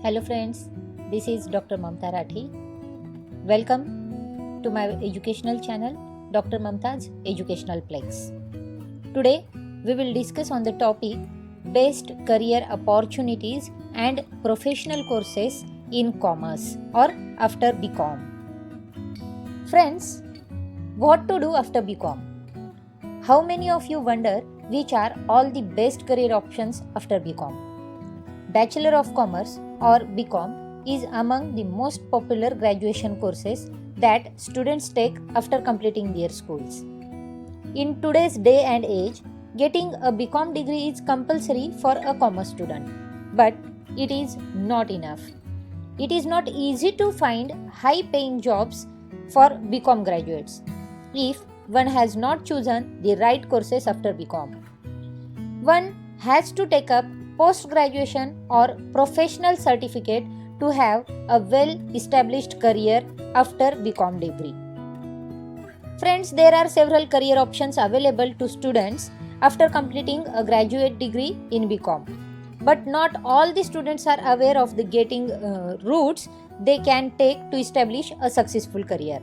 Hello friends, this is Dr. Mamta Rathi. Welcome to my educational channel, Dr. Mamta's Educational Plex. Today we will discuss on the topic best career opportunities and professional courses in commerce or after BCom. Friends, what to do after BCom? How many of you wonder which are all the best career options after BCom? Bachelor of Commerce or BCom is among the most popular graduation courses that students take after completing their schools. In today's day and age, getting a BCom degree is compulsory for a commerce student, but it is not enough. It is not easy to find high paying jobs for BCom graduates if one has not chosen the right courses after BCom. One has to take up post-graduation or professional certificate to have a well-established career after BCom degree. Friends, there are several career options available to students after completing a graduate degree in BCom. But not all the students are aware of the getting routes they can take to establish a successful career.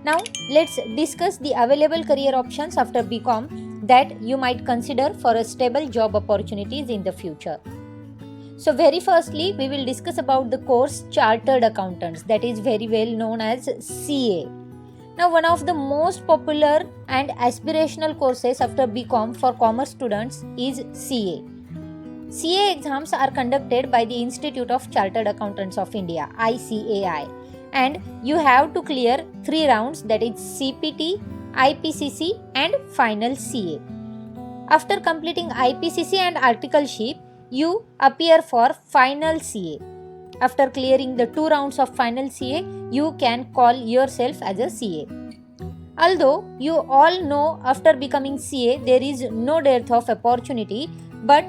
Now, let's discuss the available career options after BCom that you might consider for a stable job opportunities in the future. So very firstly, we will discuss about the course Chartered Accountants, that is very well known as CA. Now, one of the most popular and aspirational courses after BCom for commerce students is CA. CA exams are conducted by the Institute of Chartered Accountants of India, ICAI, and you have to clear 3 rounds, that is CPT, IPCC and final CA. After completing IPCC and articleship, you appear for final CA. After clearing the 2 rounds of final CA, you can call yourself as a CA. Although you all know after becoming CA, there is no dearth of opportunity, but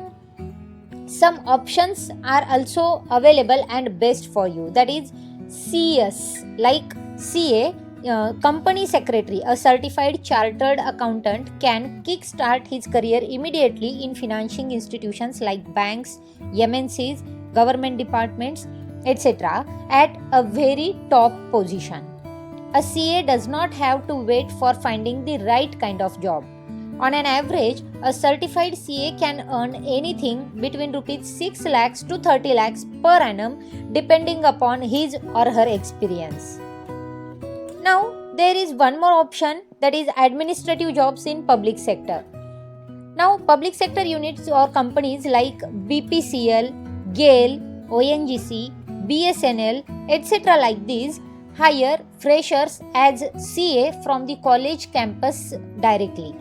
some options are also available and best for you. That is CS, like CA, company secretary, a certified chartered accountant can kickstart his career immediately in financing institutions like banks, MNCs, government departments, etc. at a very top position. A CA does not have to wait for finding the right kind of job. On an average, a certified CA can earn anything between rupees 6 lakhs to 30 lakhs per annum depending upon his or her experience. Now, there is one more option, that is administrative jobs in public sector. Now, public sector units or companies like BPCL, GAIL, ONGC, BSNL, etc. like these hire freshers as CA from the college campus directly.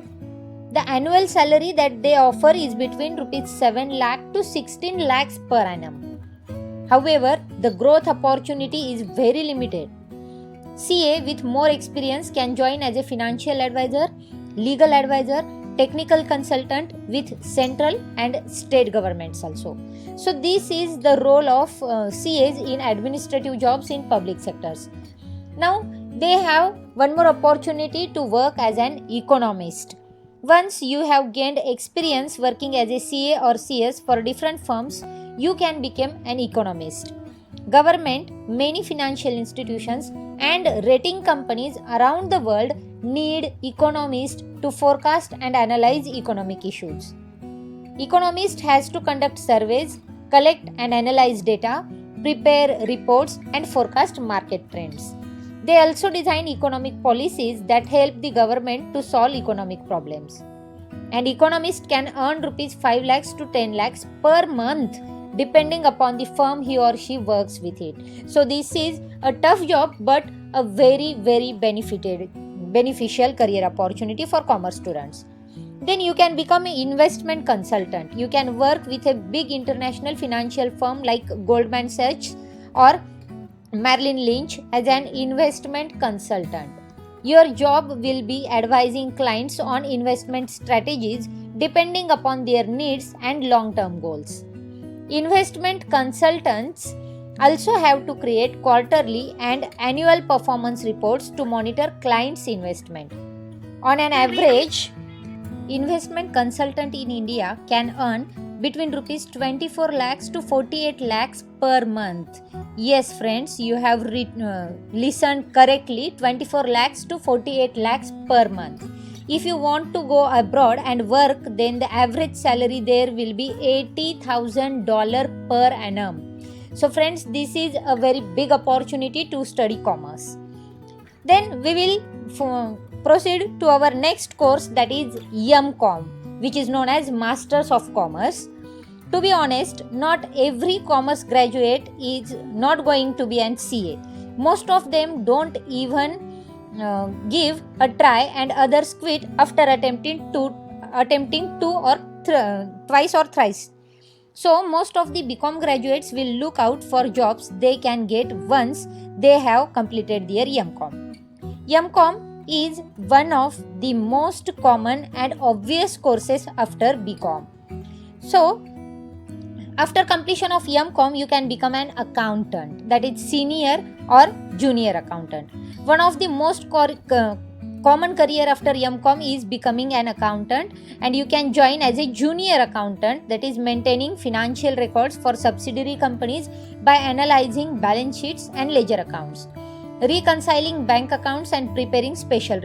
The annual salary that they offer is between rupees 7 lakh to 16 lakhs per annum. However, the growth opportunity is very limited. CA with more experience can join as a financial advisor, legal advisor, technical consultant with central and state governments also. So this is the role of CAs in administrative jobs in public sectors. Now they have one more opportunity to work as an economist. Once you have gained experience working as a CA or CS for different firms, you can become an economist. Government, many financial institutions and rating companies around the world need economists to forecast and analyze economic issues. Economist has to conduct surveys, collect and analyze data, prepare reports and forecast market trends. They also design economic policies that help the government to solve economic problems. An economist can earn rupees 5 lakhs to 10 lakhs per month depending upon the firm he or she works with it. So this is a tough job but a very beneficial career opportunity for commerce students. Then you can become an investment consultant. You can work with a big international financial firm like Goldman Sachs or Merrill Lynch as an investment consultant. Your job will be advising clients on investment strategies depending upon their needs and long-term goals. Investment consultants also have to create quarterly and annual performance reports to monitor clients' investment. On an average, investment consultant in India can earn between rupees 24 lakhs to 48 lakhs per month. Yes friends, you have listened correctly, 24 lakhs to 48 lakhs per month. If you want to go abroad and work, then the average salary there will be $80,000 per annum. So friends, this is a very big opportunity to study commerce. Then we will proceed to our next course, that is M.Com, which is known as Masters of Commerce. To be honest, not every commerce graduate is not going to be an CA. Most of them don't even give a try, and others quit after attempting two or twice or thrice. So most of the BCom graduates will look out for jobs they can get once they have completed their M.Com. M.Com is one of the most common and obvious courses after BCom. So after completion of M.Com, you can become an accountant, that is senior or junior accountant. One of the most common career after M.Com is becoming an accountant, and you can join as a junior accountant, that is maintaining financial records for subsidiary companies by analyzing balance sheets and ledger accounts, reconciling bank accounts and preparing special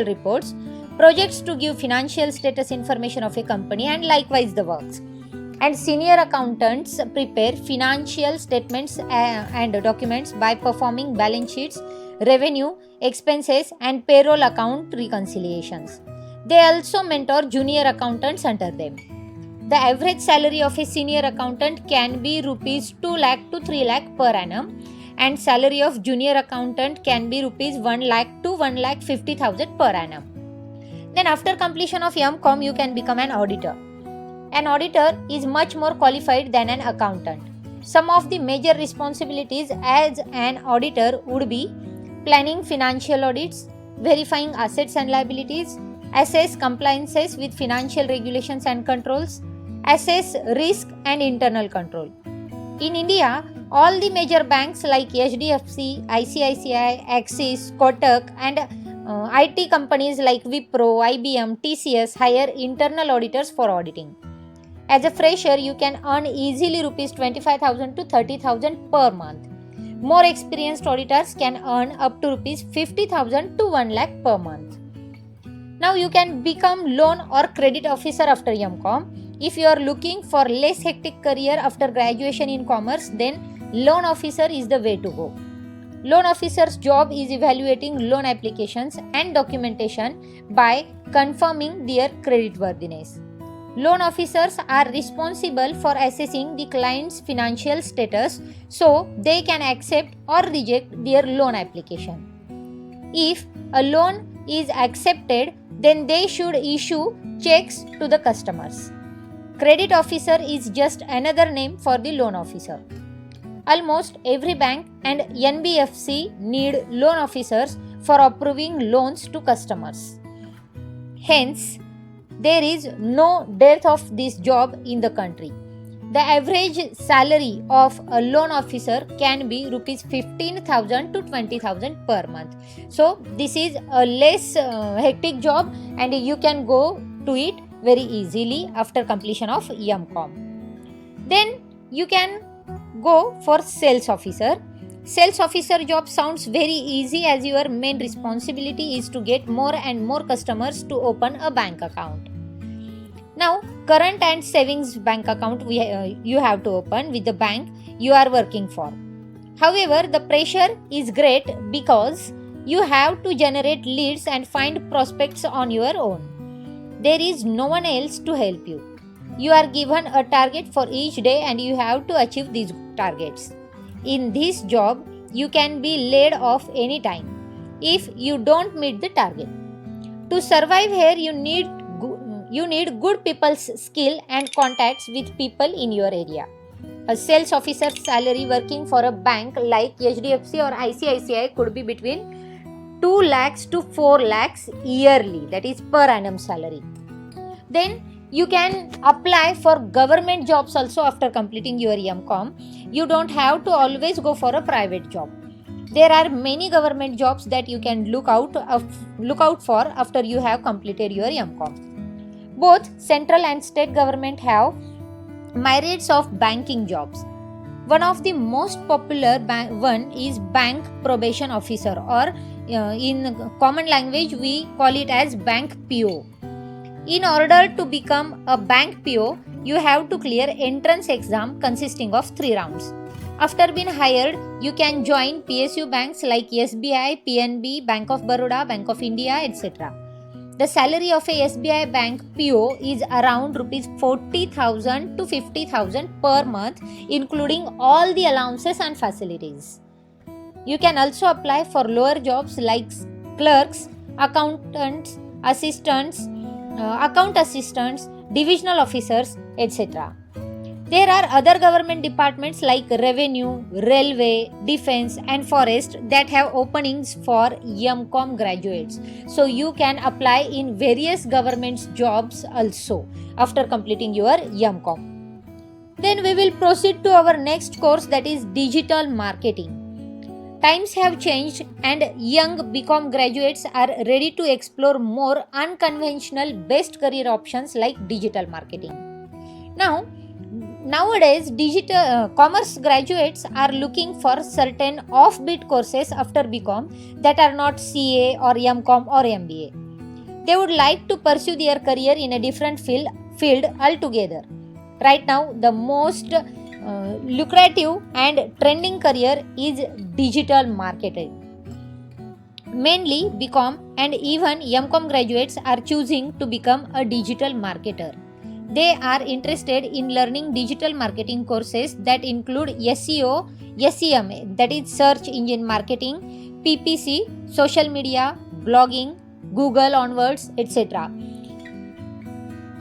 reports, projects to give financial status information of a company, and likewise the works. And senior accountants prepare financial statements and documents by performing balance sheets, revenue, expenses, and payroll account reconciliations. They also mentor junior accountants under them. The average salary of a senior accountant can be rupees 2 lakh to 3 lakh per annum, and salary of junior accountant can be rupees 1 lakh to 1 lakh 50,000 per annum. Then after completion of M.Com, you can become an auditor. An auditor is much more qualified than an accountant. Some of the major responsibilities as an auditor would be planning financial audits, verifying assets and liabilities, assess compliances with financial regulations and controls, assess risk and internal control. In India, all the major banks like HDFC, ICICI, Axis, Kotak, and IT companies like Wipro, IBM, TCS hire internal auditors for auditing. As a fresher, you can earn easily rupees 25,000 to 30,000 per month. More experienced auditors can earn up to rupees 50,000 to 1 lakh per month. Now you can become loan or credit officer after M.Com. If you are looking for less hectic career after graduation in commerce, then loan officer is the way to go. Loan officer's job is evaluating loan applications and documentation by confirming their creditworthiness. Loan officers are responsible for assessing the client's financial status so they can accept or reject their loan application. If a loan is accepted, then they should issue checks to the customers. Credit officer is just another name for the loan officer. Almost every bank and NBFC need loan officers for approving loans to customers. Hence, there is no dearth of this job in the country. The average salary of a loan officer can be rupees 15,000 to 20,000 per month. So this is a less hectic job, and you can go to it very easily after completion of M.Com. Then you can go for sales officer. Sales officer job sounds very easy, as your main responsibility is to get more and more customers to open a bank account. Now, current and savings bank account you have to open with the bank you are working for. However, the pressure is great because you have to generate leads and find prospects on your own. There is no one else to help you. You are given a target for each day and you have to achieve these targets. In this job, you can be laid off anytime if you don't meet the target. To survive here, you need good people's skill and contacts with people in your area. A sales officer's salary working for a bank like HDFC or ICICI could be between 2 lakhs to 4 lakhs yearly, that is per annum salary. Then you can apply for government jobs also after completing your M.Com. You don't have to always go for a private job. There are many government jobs that you can look out for after you have completed your M.Com. Both central and state government have Myriads of banking jobs. One of the most popular one is bank probation officer, or in common language we call it as bank PO. In order to become a bank PO, you have to clear entrance exam consisting of 3 rounds. After being hired, you can join PSU banks like SBI, PNB, Bank of Baroda, Bank of India, etc. The salary of a SBI bank PO is around rupees 40,000 to 50,000 per month, including all the allowances and facilities. You can also apply for lower jobs like clerks, accountants, assistants, account assistants, divisional officers, etc. There are other government departments like Revenue, Railway, Defense and Forest that have openings for M.Com graduates. So you can apply in various government jobs also after completing your M.Com. Then we will proceed to our next course, that is digital marketing. Times have changed and young BCom graduates are ready to explore more unconventional best career options like digital marketing. Nowadays, digital commerce graduates are looking for certain offbeat courses after BCom that are not CA or MCom or MBA. They would like to pursue their career in a different field altogether. Right now, the most lucrative and trending career is digital marketing. Mainly, BCom and even MCom graduates are choosing to become a digital marketer. They are interested in learning digital marketing courses that include SEO, SEM, that is search engine marketing, PPC, social media, blogging, Google onwards, etc.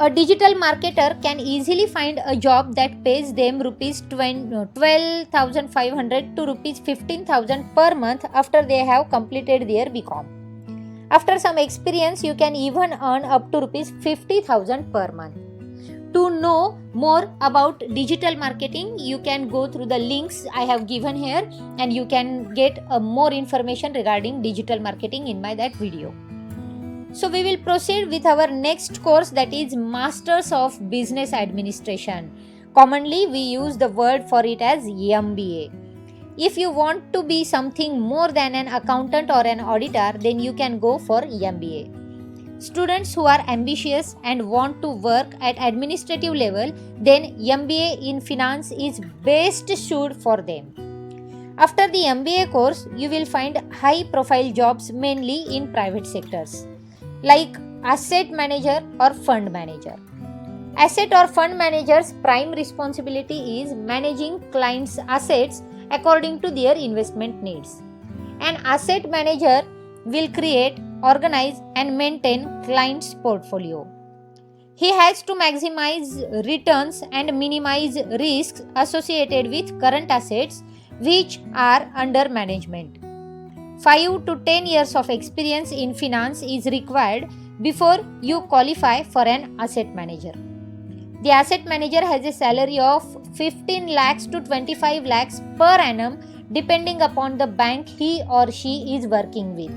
A digital marketer can easily find a job that pays them rupees 12,500 to rupees 15,000 per month after they have completed their BCom. After some experience, you can even earn up to rupees 50,000 per month. To know more about digital marketing, you can go through the links I have given here and you can get more information regarding digital marketing in that video. So we will proceed with our next course, that is Masters of Business Administration. Commonly we use the word for it as MBA. If you want to be something more than an accountant or an auditor, then you can go for MBA. Students who are ambitious and want to work at administrative level, then MBA in finance is best suited for them. After the MBA course, you will find high profile jobs mainly in private sectors like asset manager or fund manager. Asset or fund manager's prime responsibility is managing clients' assets according to their investment needs. An asset manager will create, organize and maintain clients' portfolio. He has to maximize returns and minimize risks associated with current assets which are under management. 5 to 10 years of experience in finance is required before you qualify for an asset manager. The asset manager has a salary of 15 lakhs to 25 lakhs per annum depending upon the bank he or she is working with.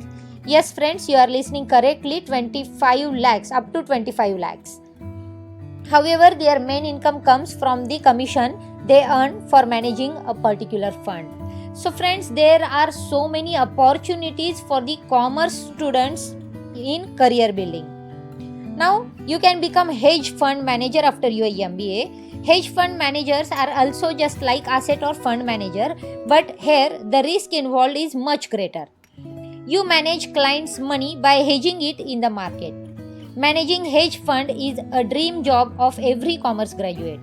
Yes friends, you are listening correctly, 25 lakhs, up to 25 lakhs. However, their main income comes from the commission they earn for managing a particular fund. So friends, there are so many opportunities for the commerce students in career building. Now, you can become hedge fund manager after your MBA. Hedge fund managers are also just like asset or fund manager, but here the risk involved is much greater. You manage clients' money by hedging it in the market. Managing hedge fund is a dream job of every commerce graduate.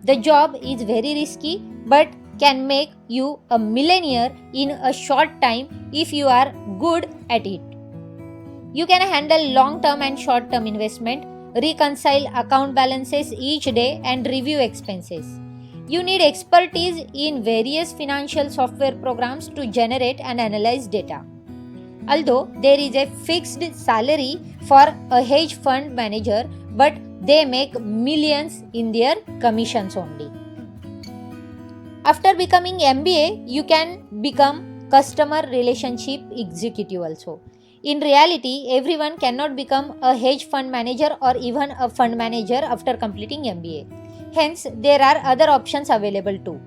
The job is very risky but can make you a millionaire in a short time if you are good at it. You can handle long-term and short-term investment, reconcile account balances each day and review expenses. You need expertise in various financial software programs to generate and analyze data. Although there is a fixed salary for a hedge fund manager, but they make millions in their commissions only. After becoming MBA, you can become customer relationship executive also. In reality, everyone cannot become a hedge fund manager or even a fund manager after completing MBA. Hence, there are other options available too.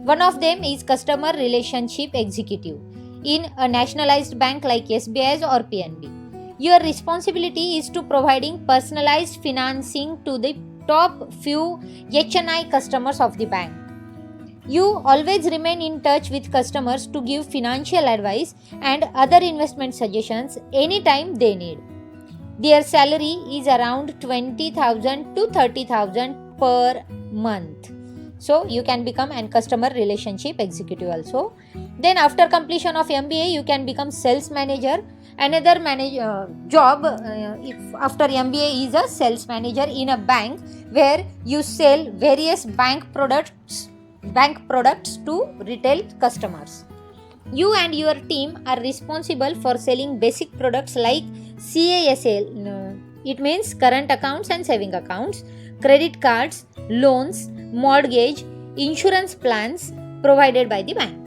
One of them is Customer Relationship Executive in a nationalized bank like SBI or PNB. Your responsibility is to providing personalized financing to the top few HNI customers of the bank. You always remain in touch with customers to give financial advice and other investment suggestions anytime they need. Their salary is around 20,000 to 30,000 per month. So you can become a customer relationship executive also. Then after completion of MBA, you can become sales manager. Another job if after MBA is a sales manager in a bank where you sell various bank products to retail customers. You and your team are responsible for selling basic products like CASL, it means current accounts and saving accounts, credit cards, loans, mortgage, insurance plans provided by the bank.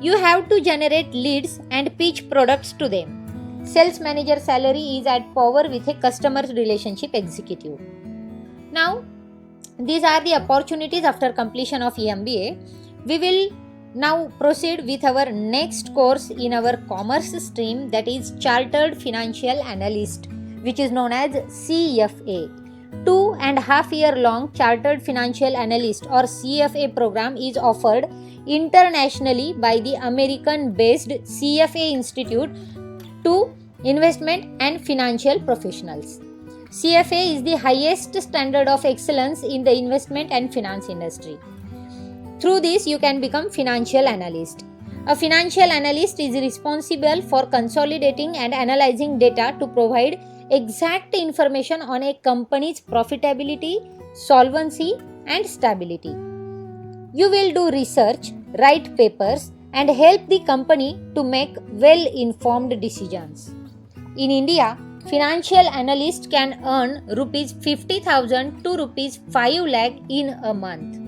You have to generate leads and pitch products to them. Sales manager salary is at par with a customer relationship executive. Now, these are the opportunities after completion of MBA. We will now proceed with our next course in our commerce stream, that is Chartered Financial Analyst, which is known as CFA. 2.5 year long Chartered Financial Analyst or CFA program is offered internationally by the American based CFA Institute to investment and financial professionals. CFA is the highest standard of excellence in the investment and finance industry. Through this, you can become financial analyst. A financial analyst is responsible for consolidating and analyzing data to provide exact information on a company's profitability, solvency, and stability. You will do research, write papers, and help the company to make well-informed decisions. In India, financial analysts can earn rupees 50,000 to rupees 5 lakh in a month.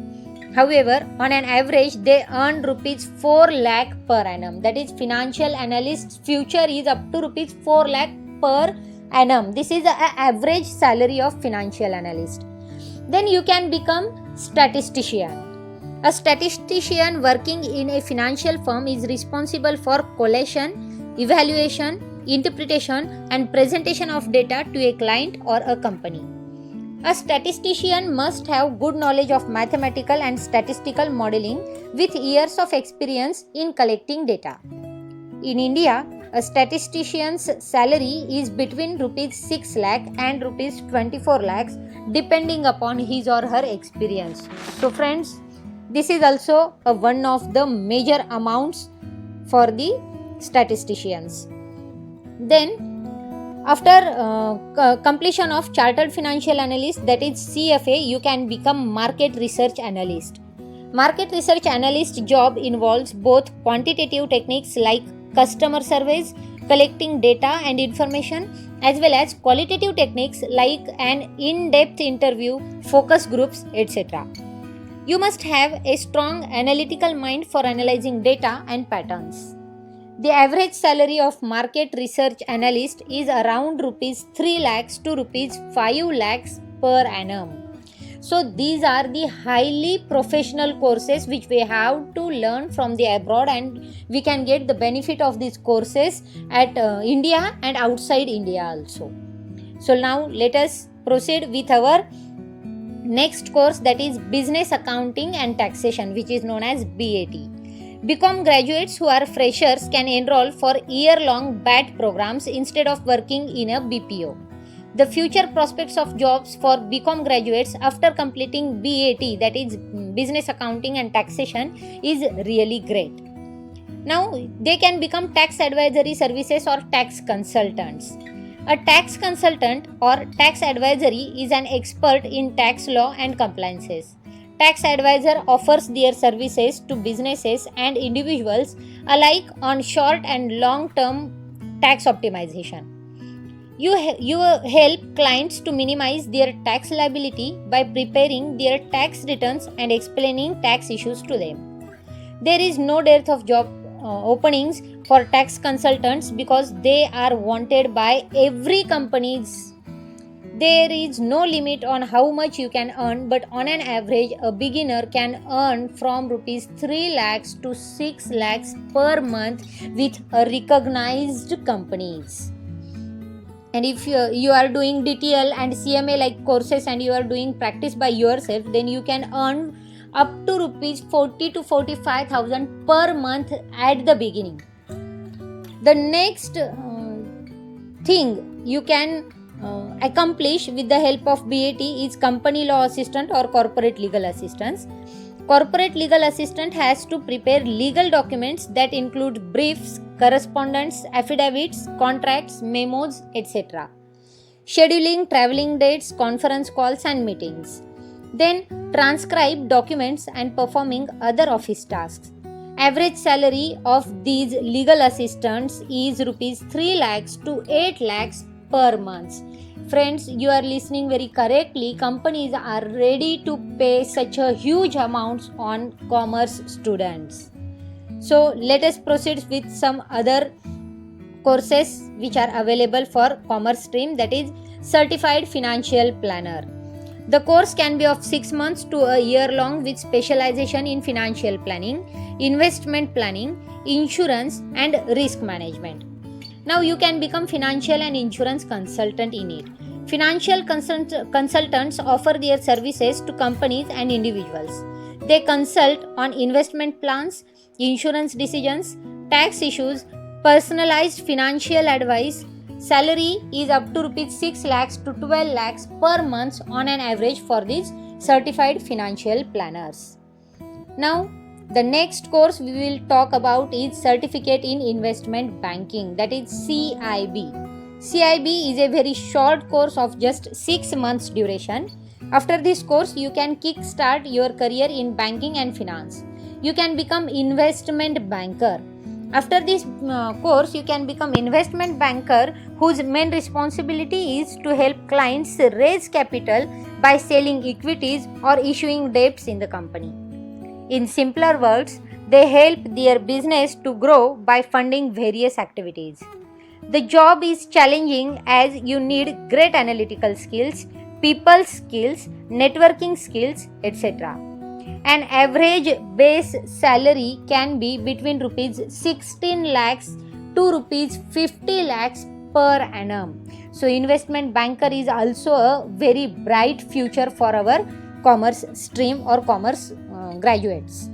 However, on an average, they earn rupees 4 lakh per annum. That is, financial analyst's future is up to rupees 4 lakh per annum. This is an average salary of financial analyst. Then you can become statistician. A statistician working in a financial firm is responsible for collation, evaluation, interpretation, and presentation of data to a client or a company. A statistician must have good knowledge of mathematical and statistical modeling with years of experience in collecting data. In India, a statistician's salary is between rupees 6 lakh and rupees 24 lakhs depending upon his or her experience. So friends, this is also one of the major amounts for the statisticians. Then after completion of Chartered Financial Analyst, that is CFA, you can become Market Research Analyst. Market Research Analyst job involves both quantitative techniques like customer surveys, collecting data and information, as well as qualitative techniques like an in-depth interview, focus groups, etc. You must have a strong analytical mind for analyzing data and patterns. The average salary of market research analyst is around rupees 3 lakhs to rupees 5 lakhs per annum. So these are the highly professional courses which we have to learn from the abroad, and we can get the benefit of these courses at India and outside India also. So now let us proceed with our next course, that is Business Accounting and Taxation, which is known as BAT. BCom graduates who are freshers can enroll for year-long BAT programs instead of working in a BPO. The future prospects of jobs for BCom graduates after completing BAT, that is Business Accounting and Taxation, is really great. Now they can become tax advisory services or tax consultants. A tax consultant or tax advisory is an expert in tax law and compliances. Tax advisor offers their services to businesses and individuals alike on short and long-term tax optimization. You help clients to minimize their tax liability by preparing their tax returns and explaining tax issues to them. There is no dearth of job openings for tax consultants because they are wanted by every companies. There is no limit on how much you can earn, but on an average, a beginner can earn from rupees 3 lakhs to 6 lakhs per month with recognized companies. And if you are doing DTL and CMA like courses and you are doing practice by yourself, then you can earn up to rupees 40 to 45,000 per month at the beginning. The next thing you can accomplish with the help of BAT is company law assistant or corporate legal assistance. Corporate legal assistant has to prepare legal documents that include briefs, correspondence, affidavits, contracts, memos, etc. Scheduling traveling dates, conference calls and meetings. Then transcribe documents and performing other office tasks. Average salary of these legal assistants is rupees 3 lakhs to 8 lakhs per month. Friends, you are listening very correctly. Companies are ready to pay such a huge amounts on commerce students. So let us proceed with some other courses which are available for commerce stream, that is Certified Financial Planner. The course can be of 6 months to a year long with specialization in financial planning, investment planning, insurance and risk management. Now you can become financial and insurance consultant in it. Financial consultants offer their services to companies and individuals. They consult on investment plans, insurance decisions, tax issues, personalized financial advice. Salary is up to rupees 6 lakhs to 12 lakhs per month on an average for these certified financial planners. Now, the next course we will talk about is Certificate in Investment Banking, that is CIB. CIB is a very short course of just 6 months duration. After this course, you can kickstart your career in banking and finance. You can become investment banker. After this course, you can become investment banker whose main responsibility is to help clients raise capital by selling equities or issuing debts in the company. In simpler words, they help their business to grow by funding various activities. The job is challenging as you need great analytical skills, people skills, networking skills, etc. An average base salary can be between rupees 16 lakhs to rupees 50 lakhs per annum. So investment banker is also a very bright future for our commerce stream or commerce graduates.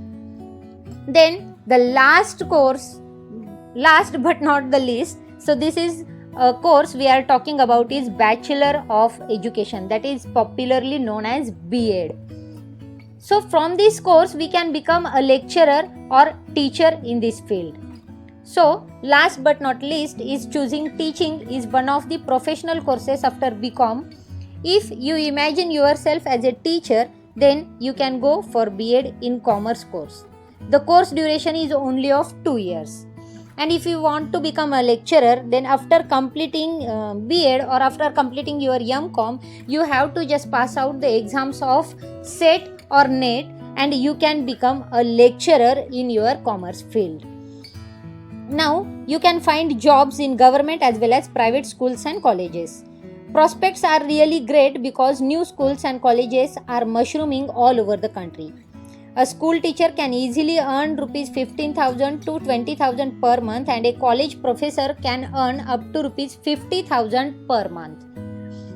Then the last but not the least, so this is a course we are talking about is Bachelor of Education, that is popularly known as B.Ed. So from this course we can become a lecturer or teacher in this field. So last but not least is choosing teaching is one of the professional courses after BCom. If you imagine yourself as a teacher, then you can go for B.Ed in commerce course. The course duration is only of 2 years. And if you want to become a lecturer, then after completing B.Ed or after completing your M.Com, you have to just pass out the exams of SET or NET and you can become a lecturer in your commerce field. Now, you can find jobs in government as well as private schools and colleges. Prospects are really great because new schools and colleges are mushrooming all over the country. A school teacher can easily earn rupees 15,000 to 20,000 per month and a college professor can earn up to rupees 50,000 per month.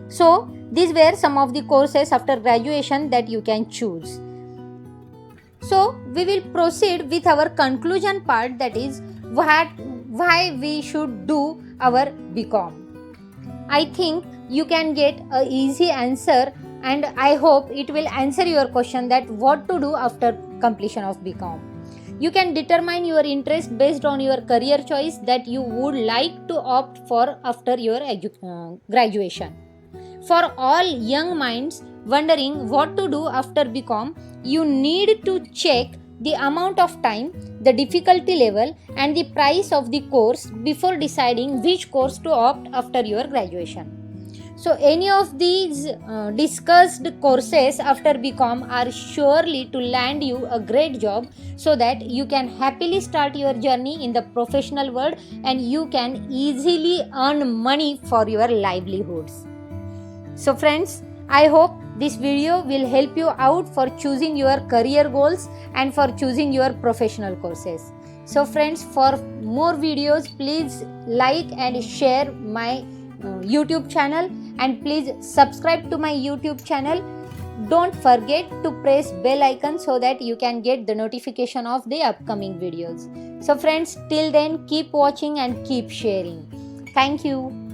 So, these were some of the courses after graduation that you can choose. So, we will proceed with our conclusion part, that is why we should do our BCom. I think you can get an easy answer and I hope it will answer your question that what to do after completion of BCom. You can determine your interest based on your career choice that you would like to opt for after your graduation. For all young minds wondering what to do after BCom, you need to check the amount of time, the difficulty level and the price of the course before deciding which course to opt after your graduation. So any of these discussed courses after BCom are surely to land you a great job so that you can happily start your journey in the professional world and you can easily earn money for your livelihoods. So friends, I hope this video will help you out for choosing your career goals and for choosing your professional courses. So friends, for more videos, please like and share my YouTube channel, and please subscribe to my YouTube channel. Don't forget to press bell icon so that you can get the notification of the upcoming videos. So friends, till then, keep watching and keep sharing. Thank you.